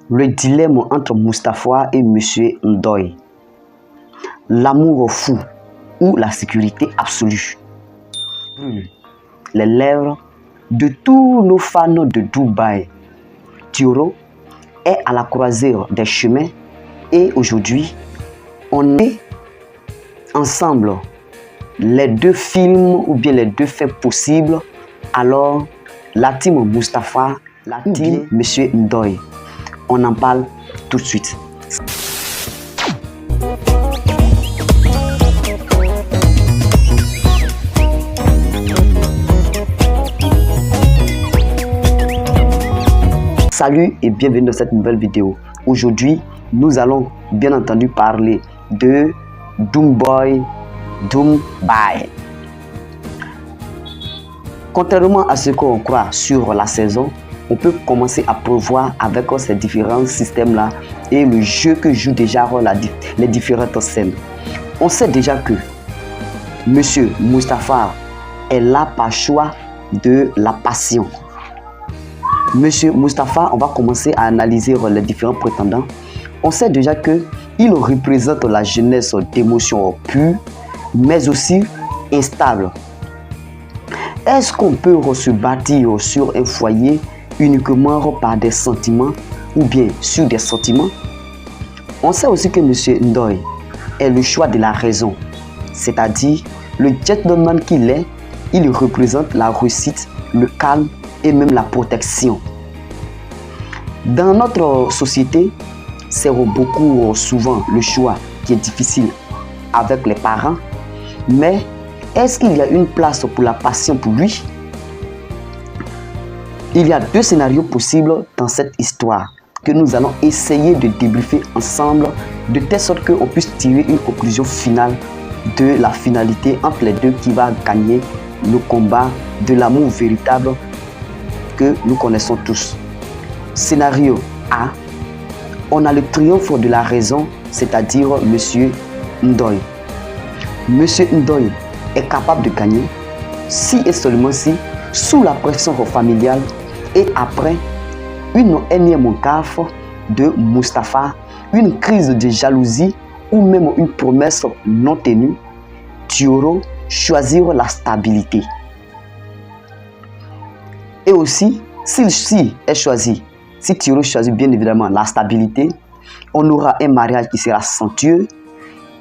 Le dilemme entre Mustapha et Monsieur Ndoye. L'amour fou ou la sécurité absolue. Les lèvres de tous nos fans de Dubaï. Thioro est à la croisée des chemins et aujourd'hui, on est ensemble. Les deux films ou bien les deux faits possibles. Alors, la team Mustapha, la team Monsieur Ndoye. On en parle tout de suite. Salut et bienvenue dans cette nouvelle vidéo. Aujourd'hui, nous allons bien entendu parler de Dubaï. Contrairement à ce qu'on croit sur la saison, on peut commencer à prévoir avec ces différents systèmes-là et le jeu que joue déjà les différentes scènes. On sait déjà que Monsieur Mustapha est là par choix de la passion. Monsieur Mustapha, on va commencer à analyser les différents prétendants. On sait déjà qu'il représente la jeunesse d'émotions pures, mais aussi instable. Est-ce qu'on peut se bâtir sur un foyer uniquement par des sentiments ou bien sur des sentiments? On sait aussi que M. Ndoye est le choix de la raison, c'est-à-dire le gentleman qu'il est, il représente la réussite, le calme et même la protection. Dans notre société, c'est beaucoup souvent le choix qui est difficile avec les parents, mais est-ce qu'il y a une place pour la passion pour lui? Il y a deux scénarios possibles dans cette histoire que nous allons essayer de débriefer ensemble de telle sorte qu'on puisse tirer une conclusion finale de la finalité entre les deux qui va gagner le combat de l'amour véritable que nous connaissons tous. Scénario A, on a le triomphe de la raison, c'est-à-dire Monsieur Ndoye. Monsieur Ndoye est capable de gagner si et seulement si, sous la pression familiale et après une énième gaffe de Mustapha, une crise de jalousie ou même une promesse non tenue, Thioro choisir la stabilité. Et aussi, si Thioro choisit bien évidemment la stabilité, on aura un mariage qui sera somptueux,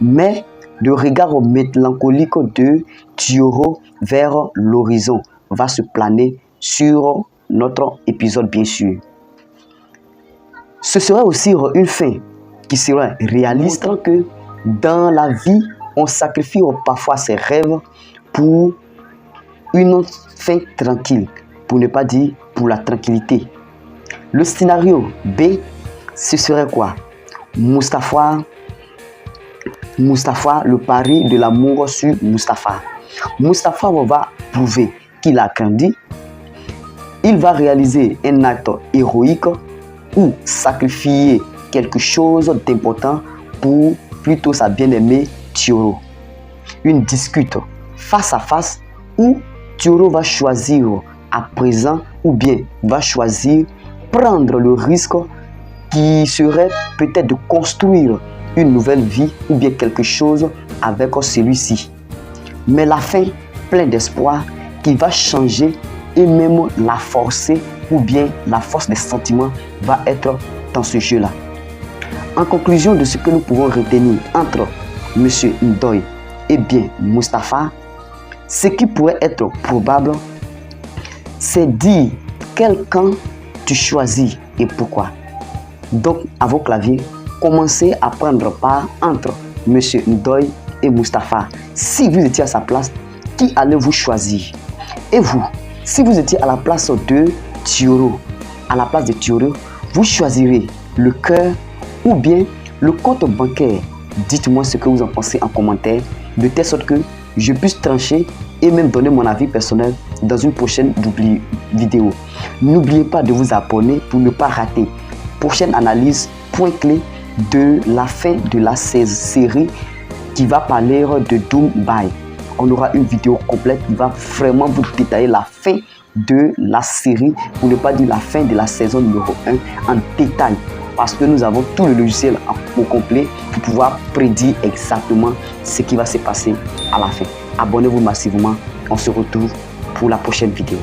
mais le regard mélancolique de Thioro vers l'horizon va se planer sur notre épisode bien sûr. Ce serait aussi une fin qui serait réaliste que dans la vie, on sacrifie parfois ses rêves pour une fin tranquille, pour ne pas dire pour la tranquillité. Le scénario B, ce serait quoi? Mustapha, le pari de l'amour sur Mustapha. Mustapha va prouver qu'il a grandi. Il va réaliser un acte héroïque ou sacrifier quelque chose d'important pour plutôt sa bien-aimée Thioro. Une discute face à face où Thioro va choisir à présent ou bien va choisir prendre le risque qui serait peut-être de construire une nouvelle vie ou bien quelque chose avec celui-ci. Mais la fin, pleine d'espoir, qui va changer et même la forcer ou bien la force des sentiments va être dans ce jeu-là. En conclusion de ce que nous pouvons retenir entre M. Ndoye et bien Mustapha, ce qui pourrait être probable, c'est dire quel camp tu choisis et pourquoi. Donc, à vos claviers, commencez à prendre part entre M. Ndoye et Mustapha. Si vous étiez à sa place, qui allez-vous choisir? Et vous, si vous étiez à la place de Thioro, vous choisirez le cœur ou bien le compte bancaire. Dites-moi ce que vous en pensez en commentaire, de telle sorte que je puisse trancher et même donner mon avis personnel dans une prochaine vidéo. N'oubliez pas de vous abonner pour ne pas rater prochaine analyse, point clé de la fin de la série qui va parler de Dubaï. On aura une vidéo complète qui va vraiment vous détailler la fin de la série, pour ne pas dire la fin de la saison numéro 1 en détail. parce que nous avons tout le logiciel au complet pour pouvoir prédire exactement ce qui va se passer à la fin. Abonnez-vous massivement. On se retrouve pour la prochaine vidéo.